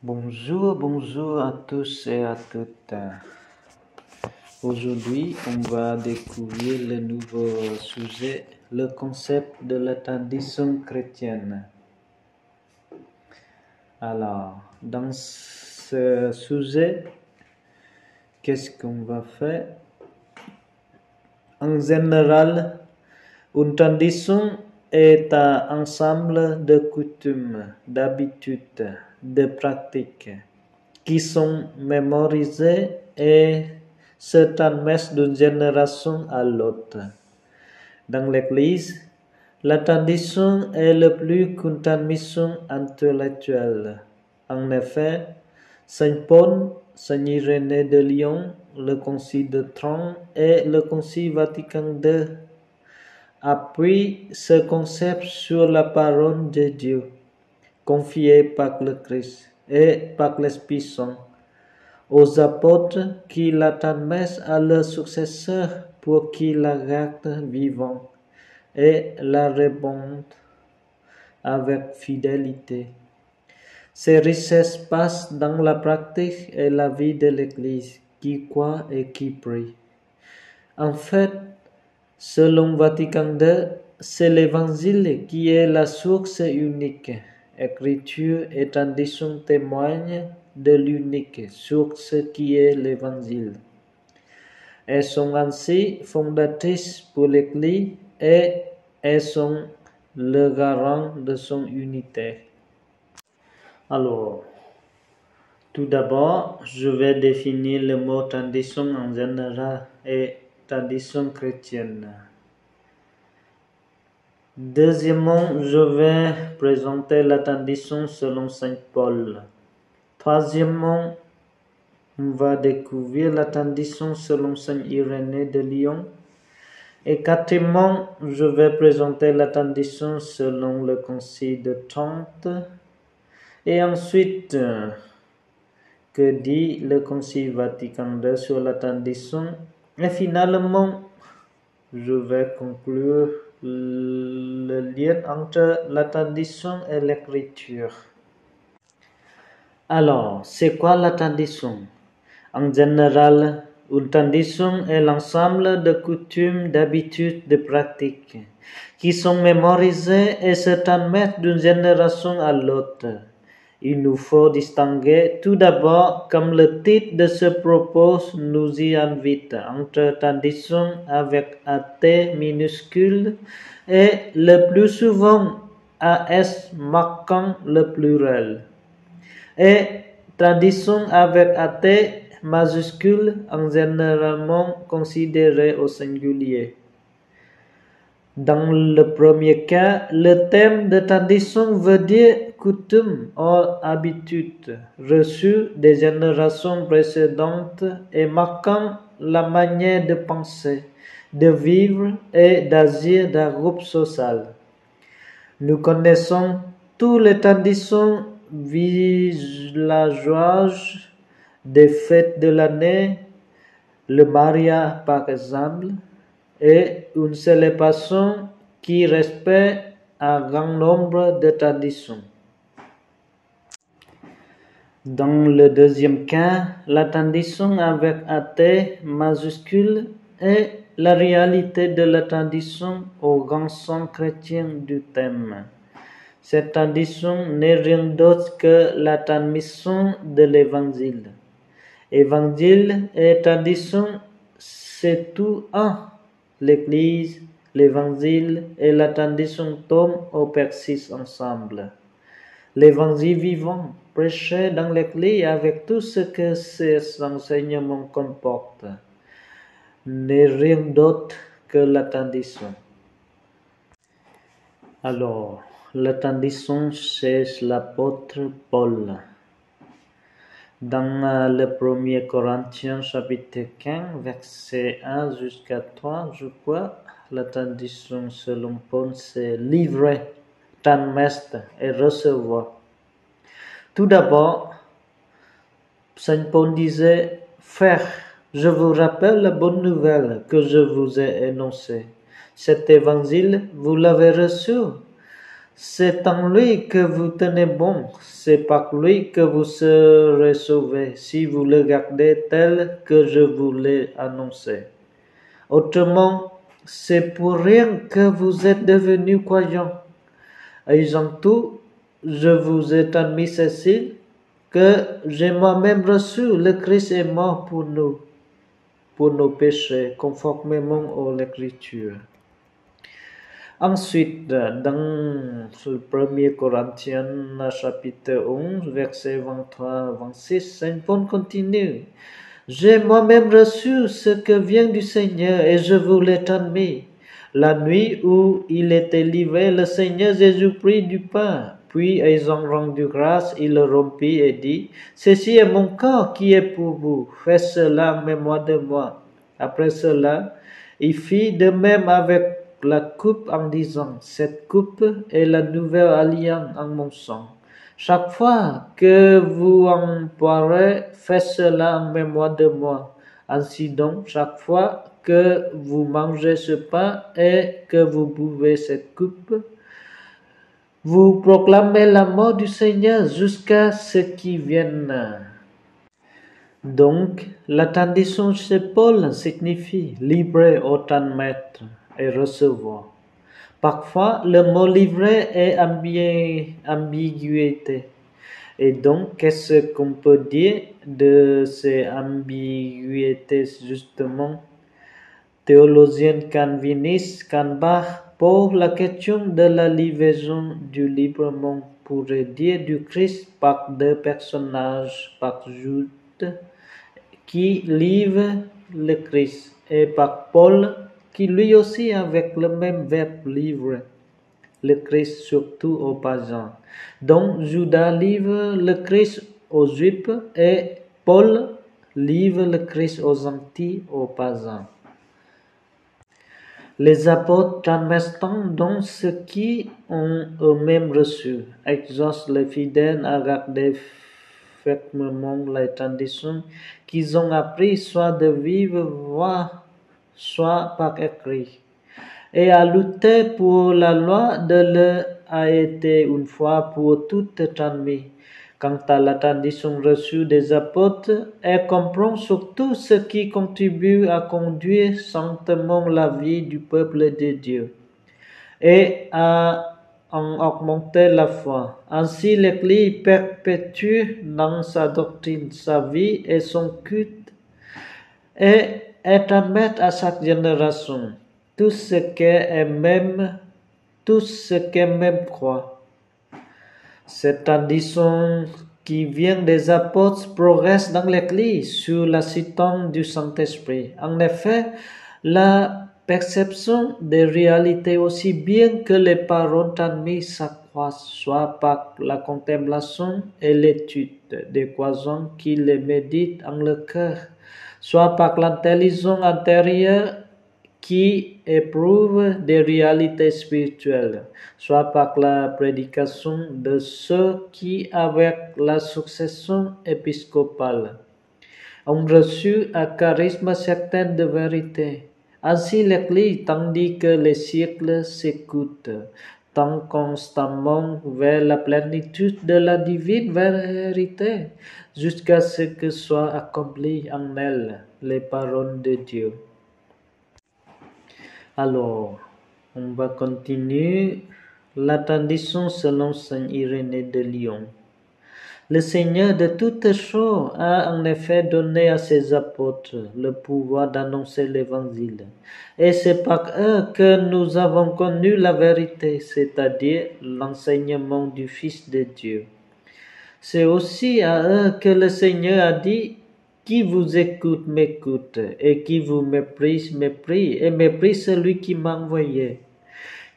Bonjour à tous et à toutes. Aujourd'hui, on va découvrir le nouveau sujet, le concept de la tradition chrétienne. Alors, dans ce sujet, qu'est-ce qu'on va faire? En général, une tradition est un ensemble de coutumes, d'habitudes, de pratiques qui sont mémorisées et se transmettent d'une génération à l'autre. Dans l'Église, la tradition est le plus qu'une transmission intellectuelle. En effet, Saint Paul, Saint Irénée de Lyon, le Concile de Trente et le Concile Vatican II appuient ce concept sur la parole de Dieu, confiée par le Christ et par l'Esprit Saint aux apôtres qui la transmettent à leurs successeurs pour qu'ils la gardent vivante et la répandent avec fidélité. Ces richesses passent dans la pratique et la vie de l'Église qui croit et qui prie. En fait, selon Vatican II, c'est l'Évangile qui est la source unique. Écriture et tradition témoignent de l'unique source qui est l'Évangile. Elles sont ainsi fondatrices pour l'Église et elles sont le garant de son unité. Alors, tout d'abord, je vais définir le mot tradition en général et tradition chrétienne. Deuxièmement, je vais présenter la tradition selon Saint Paul. Troisièmement, on va découvrir la tradition selon Saint Irénée de Lyon. Et quatrièmement, je vais présenter la tradition selon le Concile de Trente. Et ensuite, que dit le Concile Vatican II sur la tradition. Et finalement, je vais conclure le lien entre la tradition et l'écriture. Alors, c'est quoi la tradition? En général, une tradition est l'ensemble de coutumes, d'habitudes, de pratiques qui sont mémorisées et se transmettent d'une génération à l'autre. Il nous faut distinguer tout d'abord, comme le titre de ce propos nous y invite, entre tradition avec un T minuscule et le plus souvent un S marquant le pluriel, et tradition avec un T majuscule en généralement considéré au singulier. Dans le premier cas, le terme de tradition veut dire coutume ou habitude reçue des générations précédentes et marquant la manière de penser, de vivre et d'agir d'un groupe social. Nous connaissons toutes les traditions villageoises des fêtes de l'année, le mariage par exemple, et une célébration qui respecte un grand nombre de traditions. Dans le deuxième cas, la tradition avec un T majuscule est la réalité de la tradition au grand sens chrétien du thème. Cette tradition n'est rien d'autre que la transmission de l'Évangile. Évangile et tradition, c'est tout un. L'Église, l'Évangile et la tradition tombent ou persistent ensemble. L'Évangile vivant, prêché dans l'Église avec tout ce que ces enseignements comportent, n'est rien d'autre que la tradition. Alors, la tradition, c'est l'apôtre Paul. Dans le 1er Corinthiens chapitre 15, verset 1 jusqu'à 3, je crois, la tradition selon Paul, c'est livrer, transmettre et recevoir. Tout d'abord, Saint Paul disait, « Frères, je vous rappelle la bonne nouvelle que je vous ai énoncée. Cet évangile, vous l'avez reçu. C'est en lui que vous tenez bon, c'est par lui que vous serez sauvés, si vous le gardez tel que je vous l'ai annoncé. Autrement, c'est pour rien que vous êtes devenus croyants. Ayant tout, je vous ai transmis ceci, que j'ai moi-même reçu, le Christ est mort pour nous, pour nos péchés, conformément à l'Écriture. Ensuite, dans le 1er Corinthiens chapitre 11, verset 23-26, Saint Paul continue. J'ai moi-même reçu ce que vient du Seigneur et je vous l'ai transmis. La nuit où il était livré, le Seigneur Jésus prit du pain, puis ayant rendu grâce, il le rompit et dit, ceci est mon corps qui est pour vous, faites cela en mémoire de moi. Après cela, il fit de même avec la coupe en disant, cette coupe est la nouvelle alliance en mon sang. Chaque fois que vous en boirez, faites cela en mémoire de moi. Ainsi donc, chaque fois que vous mangez ce pain et que vous buvez cette coupe, vous proclamez la mort du Seigneur jusqu'à ce qu'il vienne. Donc, la tradition chez Paul signifie livrer au transmettre et recevoir. Parfois, le mot livrer est ambiguïté. Et donc, qu'est-ce qu'on peut dire de ces ambiguïtés justement? Théologien calviniste Canbach pose la question de la livraison du librement, pourrait dire du Christ par deux personnages, par Jude qui livre le Christ et par Paul qui lui aussi avec le même verbe livre le Christ surtout aux païens. Donc Judas livre le Christ aux Juifs et Paul livre le Christ aux gentils, aux païens. Les apôtres transmettent donc ce qu'ils ont eux-mêmes reçu, exhortent les fidèles à garder fermement les traditions qu'ils ont appris, soit de vive voix, soit par écrit, et à lutter pour la loi de leur a été une fois pour toutes transmise. Quant à la tradition reçue des apôtres, elle comprend surtout ce qui contribue à conduire saintement la vie du peuple de Dieu et à en augmenter la foi. Ainsi, l'Église perpétue dans sa doctrine, sa vie et son culte et transmet à chaque génération tout ce qu'elle même croit. Cette tradition qui vient des apôtres progresse dans l'Église sous l'assistance du Saint-Esprit. En effet, la perception des réalités aussi bien que les paroles transmises s'accroissent, soit par la contemplation et l'étude des croyants qui les méditent en leur cœur, soit par l'intelligence intérieure qui éprouve des réalités spirituelles, soit par la prédication de ceux qui, avec la succession épiscopale, ont reçu un charisme certain de vérité. Ainsi l'Église, tandis que les siècles s'écoutent, tend constamment vers la plénitude de la divine vérité, jusqu'à ce que soient accomplies en elle les paroles de Dieu. Alors, on va continuer la tradition selon Saint Irénée de Lyon. Le Seigneur de toutes choses a en effet donné à ses apôtres le pouvoir d'annoncer l'Évangile. Et c'est par eux que nous avons connu la vérité, c'est-à-dire l'enseignement du Fils de Dieu. C'est aussi à eux que le Seigneur a dit, qui vous écoute, m'écoute, et qui vous méprise, méprise, et méprise celui qui m'a envoyé.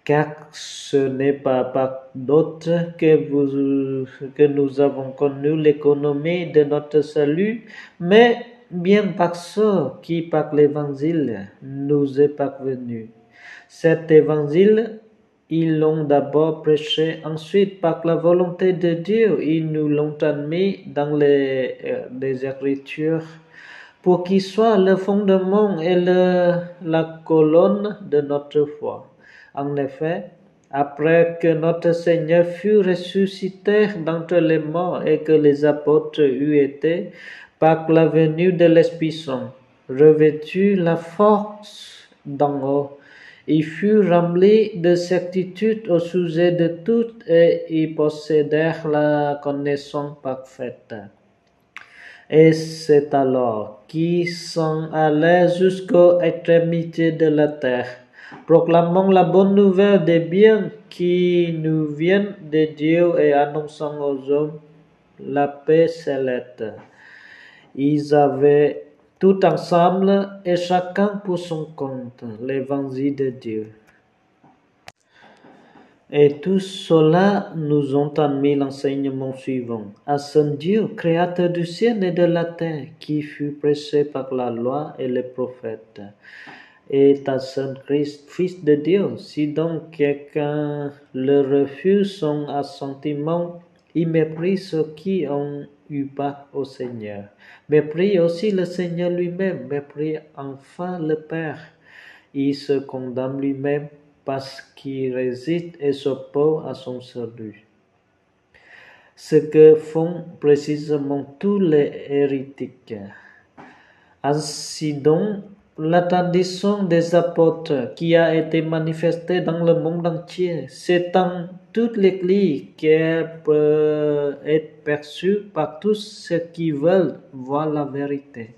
Car ce n'est pas par d'autres que nous avons connu l'économie de notre salut, mais bien par ceux qui, par l'Évangile, nous est parvenu. Cet Évangile, ils l'ont d'abord prêché, ensuite par la volonté de Dieu, ils nous l'ont transmis dans les Écritures pour qu'il soit le fondement et la colonne de notre foi. En effet, Après que notre Seigneur fut ressuscité d'entre les morts et que les apôtres eurent été, par la venue de l'Esprit Saint, revêtus la force d'en haut, ils furent remplis de certitude au sujet de tout et ils possédèrent la connaissance parfaite. Et c'est alors qu'ils sont allés jusqu'aux extrémités de la terre, proclamant la bonne nouvelle des biens qui nous viennent de Dieu et annonçant aux hommes la paix céleste. Ils avaient tout ensemble et chacun pour son compte l'évangile de Dieu. Et tout cela nous ont admis l'enseignement suivant. À son Dieu, créateur du ciel et de la terre, qui fut prêché par la loi et les prophètes, et à son Christ, Fils de Dieu. Si donc quelqu'un le refuse son assentiment, il méprise ceux qui ont eu part au Seigneur. Méprise aussi le Seigneur lui-même, méprise enfin le Père. Il se condamne lui-même parce qu'il résiste et s'oppose à son salut. Ce que font précisément tous les hérétiques. Ainsi donc, la tradition des apôtres qui a été manifestée dans le monde entier, c'est dans toute l'Église qu'elle peut être perçue par tous ceux qui veulent voir la vérité.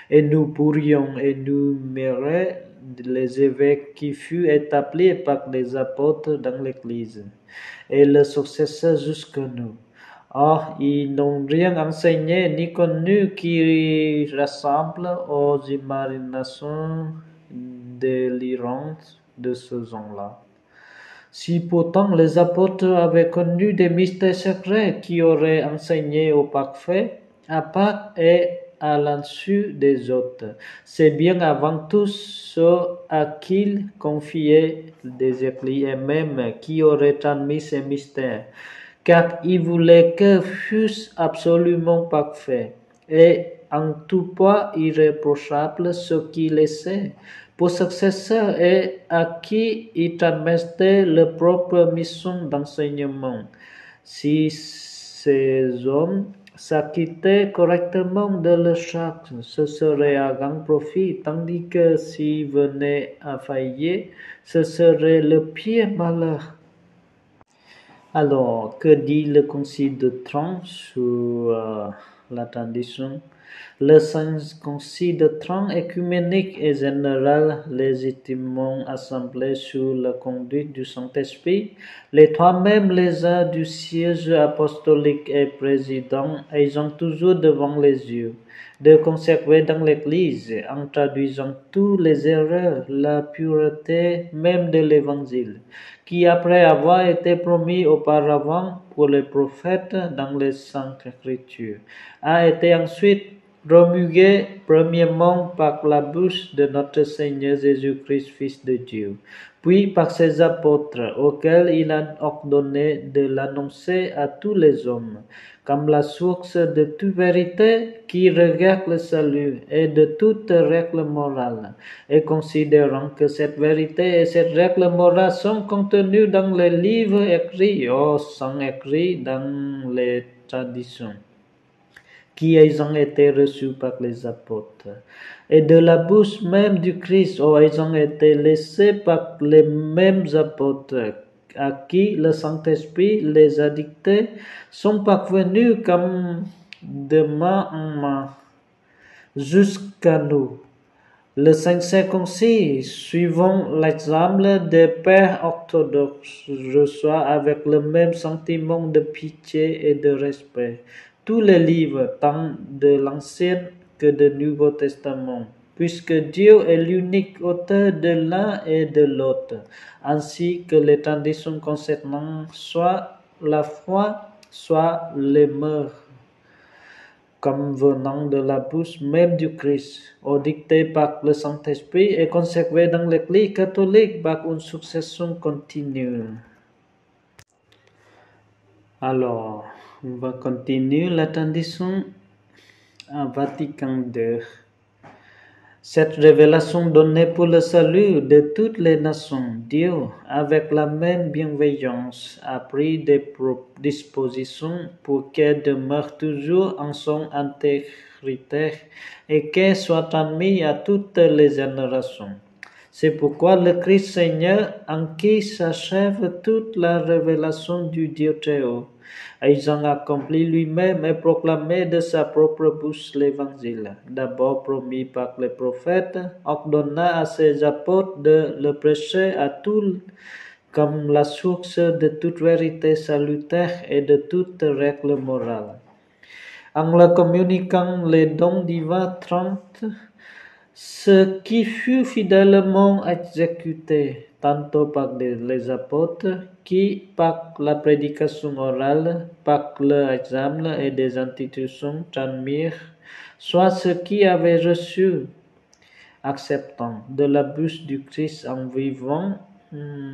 Et nous pourrions énumérer les évêques qui furent établis par les apôtres dans l'Église, et leurs successeurs jusqu'à nous. Or, ils n'ont rien enseigné ni connu qui ressemble aux imaginations délirantes de ce genre-là. Si pourtant les apôtres avaient connu des mystères secrets qui auraient enseigné au parfait, à part et à l'insu des autres, c'est bien avant tout ceux à qui il confiait des écrits et même qui auraient transmis ces mystères, car il voulait que fussent absolument parfaits et en tout point irréprochables ceux qui laissaient pour successeurs et à qui il transmettait leur propre mission d'enseignement. Si ces hommes s'acquittaient correctement de leur charge, ce serait à grand profit, tandis que s'ils venaient à faillir, ce serait le pire malheur. Alors, que dit le Concile de Trente sur la tradition? Le Saint-Concile de Trente, écuménique et général, légitimement assemblé sur la conduite du Saint-Esprit, les trois membres les uns du siège apostolique et président, ayant toujours devant les yeux de conserver dans l'Église, en traduisant toutes les erreurs, la pureté même de l'Évangile, qui après avoir été promis auparavant pour les prophètes dans les Saintes Écritures, a été ensuite promulgué premièrement par la bouche de notre Seigneur Jésus-Christ, Fils de Dieu, puis par ses apôtres, auxquels il a ordonné de l'annoncer à tous les hommes, comme la source de toute vérité qui regarde le salut et de toute règle morale, et considérant que cette vérité et cette règle morale sont contenues dans les livres écrits, sont écrits dans les traditions, qui ayant été reçus par les apôtres, et de la bouche même du Christ, ayant été laissés par les mêmes apôtres, à qui le Saint-Esprit les a dictés, sont parvenus comme de main en main jusqu'à nous. Le Saint Concile, suivant l'exemple des pères orthodoxes, reçoit avec le même sentiment de pitié et de respect tous les livres, tant de l'Ancien que du Nouveau Testament, puisque Dieu est l'unique auteur de l'un et de l'autre, ainsi que les traditions concernant soit la foi, soit les mœurs, comme venant de la bouche même du Christ, dicté par le Saint-Esprit et conservé dans l'Église catholique par une succession continue. Alors, on va continuer la tradition à Vatican II. Cette révélation donnée pour le salut de toutes les nations, Dieu, avec la même bienveillance, a pris des dispositions pour qu'elle demeure toujours en son intégrité et qu'elle soit transmise à toutes les générations. C'est pourquoi le Christ Seigneur, en qui s'achève toute la révélation du Dieu très haut, ayant accompli lui-même et proclamé de sa propre bouche l'Évangile, d'abord promis par les prophètes, ordonna à ses apôtres de le prêcher à tous comme la source de toute vérité salutaire et de toute règle morale. En leur communiquant les dons divins 30, ce qui fut fidèlement exécuté tantôt par les apôtres, qui, par la prédication orale, par l'examen et des institutions, transmirent, soit ce qui avait reçu, acceptant de la bouche du Christ en vivant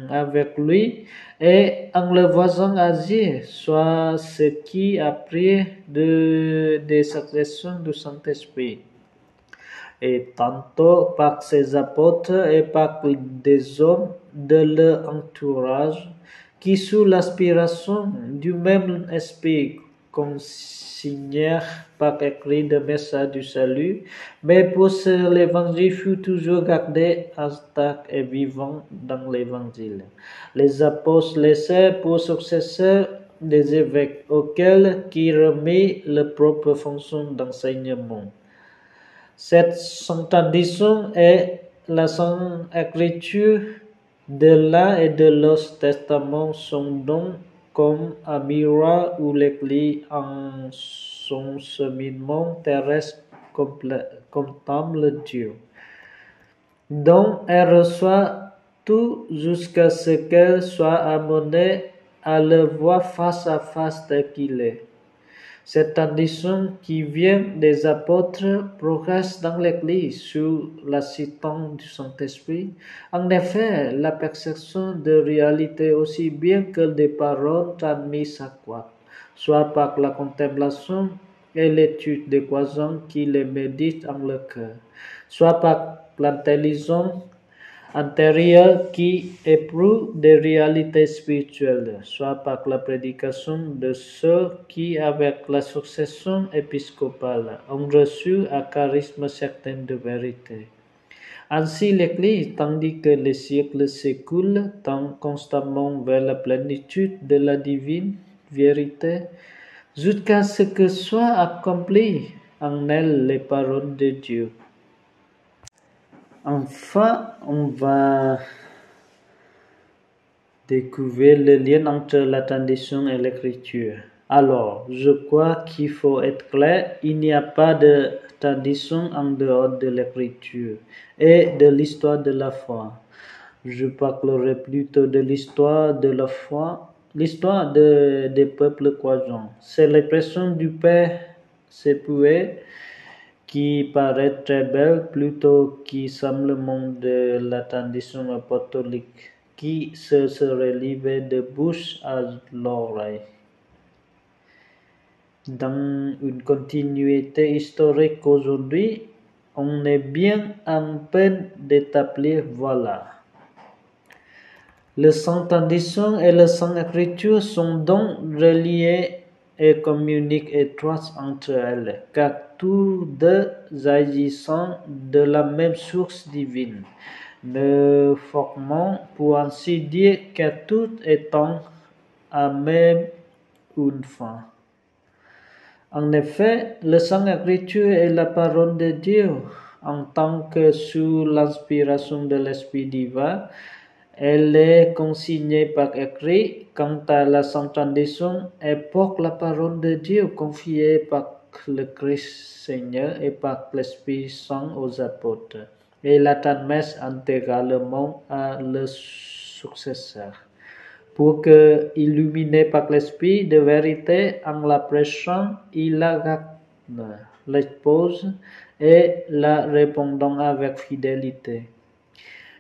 avec lui et en le voisant agir, soit ce qui a pris des successions du Saint-Esprit. Et tantôt par ses apôtres et par des hommes de leur entourage, qui sous l'aspiration du même esprit consignèrent par écrit le message du salut, mais pour ce l'évangile fut toujours gardé intact et vivant dans l'évangile. Les apôtres laissèrent pour successeurs des évêques auxquels qui remit leur propre fonction d'enseignement. Cette tradition est la Sainte Écriture de l'un et de l'autre testament sont donc comme un miroir où l'Église en son cheminement terrestre contemple Dieu, dont elle reçoit tout jusqu'à ce qu'elle soit amenée à le voir face à face tel qu'il est. Cette tradition qui vient des apôtres progresse dans l'Église sous l'assistance du Saint-Esprit. En effet, la perception de réalité aussi bien que des paroles transmises s'accroît, soit par la contemplation et l'étude des croyants qui les méditent en leur cœur, soit par l'intelligence antérieure qui éprouve des réalités spirituelles, soit par la prédication de ceux qui, avec la succession épiscopale, ont reçu un charisme certain de vérité. Ainsi, l'Église, tandis que les siècles s'écoulent, tend constamment vers la plénitude de la divine vérité, jusqu'à ce que soient accomplies en elle les paroles de Dieu. Enfin, on va découvrir le lien entre la tradition et l'écriture. Alors, je crois qu'il faut être clair, il n'y a pas de tradition en dehors de l'écriture et de l'histoire de la foi. Je parlerai plutôt de l'histoire de la foi, l'histoire des peuples croyants. C'est l'expression du Père Sepoué qui paraît très belle plutôt qui simplement de la tradition apostolique qui se serait livrée de bouche à l'oreille. Dans une continuité historique aujourd'hui, on est bien en peine d'établir voilà. Le Sainte Tradition et la Sainte Écriture sont donc reliés et communiquent étroitement entre elles, car tous deux agissant de la même source divine, ne formant pour ainsi dire que tout étant à même une fin. En effet, la Sainte Écriture est la parole de Dieu, en tant que sous l'inspiration de l'Esprit divin, elle est consignée par écrit. Quant à la Sainte Tradition, elle porte la parole de Dieu confiée par le Christ Seigneur et par l'Esprit Saint aux apôtres, et la transmet intégralement à leurs successeurs, pour que, illuminés par l'Esprit de vérité, en la prêchant, ils la gardent, l'exposent et la répondant avec fidélité.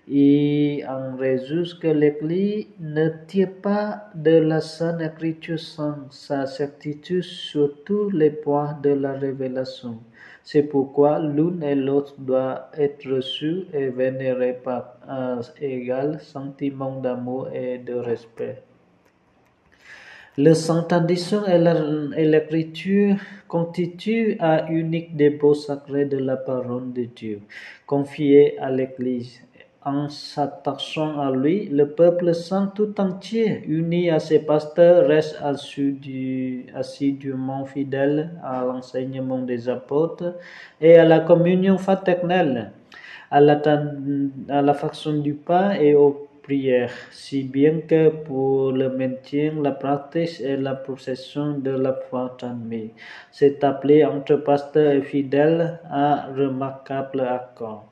Et en résulte que l'Église ne tient pas de la Sainte Écriture sans sa certitude sur tous les points de la révélation. C'est pourquoi l'une et l'autre doivent être reçues et vénérées par un égal sentiment d'amour et de respect. Le Sainte Tradition et l'Écriture constituent un unique dépôt sacré de la parole de Dieu, confié à l'Église. En s'attachant à lui, le peuple saint tout entier, uni à ses pasteurs, reste assidûment fidèle à l'enseignement des apôtres et à la communion fraternelle, à la faction du pain et aux prières, si bien que pour le maintien, la pratique et la procession de la foi transmise, c'est appelé entre pasteurs et fidèles un remarquable accord.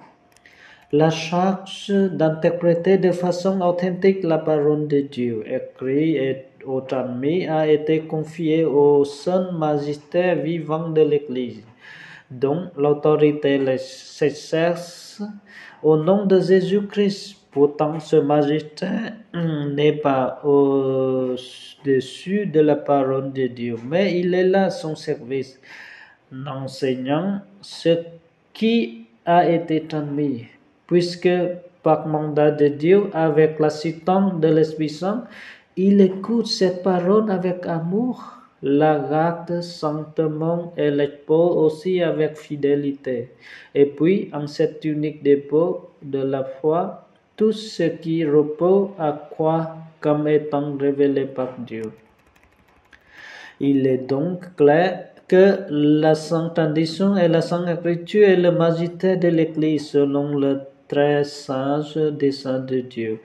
La charge d'interpréter de façon authentique la parole de Dieu, écrite et transmise, a été confiée au seul magistère vivant de l'Église, dont l'autorité s'exerce au nom de Jésus-Christ. Pourtant, ce magistère n'est pas au-dessus de la parole de Dieu, mais il est là à son service, enseignant ce qui a été transmis, puisque par mandat de Dieu, avec l'assistance de l'Esprit Saint, il écoute cette parole avec amour, la garde saintement et l'expose aussi avec fidélité. Et puis, en cet unique dépôt de la foi, tout ce qui repose à croire comme étant révélé par Dieu. Il est donc clair que la Sainte Tradition et la Sainte Écriture est le magistère de l'Église selon le très sage dessein de Dieu,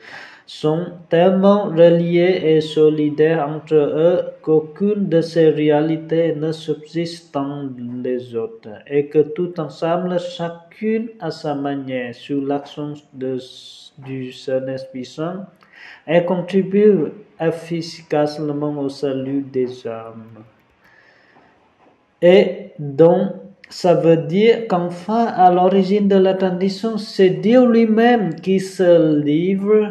sont tellement reliés et solidaires entre eux qu'aucune de ces réalités ne subsiste dans les autres, et que tout ensemble, chacune à sa manière, sous l'action du Saint-Esprit Saint, et contribue efficacement au salut des âmes. Et donc, ça veut dire qu'enfin, à l'origine de la tradition, c'est Dieu lui-même qui se livre,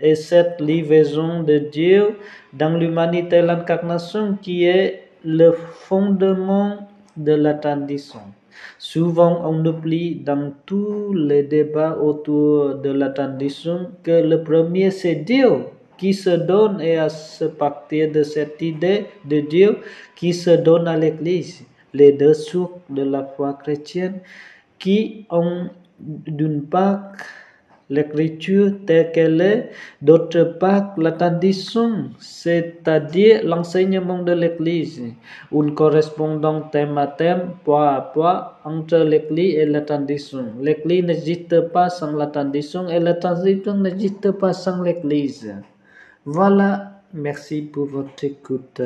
et cette livraison de Dieu dans l'humanité, l'incarnation, qui est le fondement de la tradition. Souvent, on oublie dans tous les débats autour de la tradition que le premier, c'est Dieu qui se donne, et à partir de cette idée de Dieu qui se donne à l'Église, les deux sources de la foi chrétienne qui ont d'une part l'Écriture telle qu'elle est, d'autre part la tradition, c'est-à-dire l'enseignement de l'Église, une correspondance thème à thème, point à point, entre l'Église et la tradition. L'Église n'existe pas sans la tradition et la tradition n'existe pas sans l'Église. Voilà, merci pour votre écoute.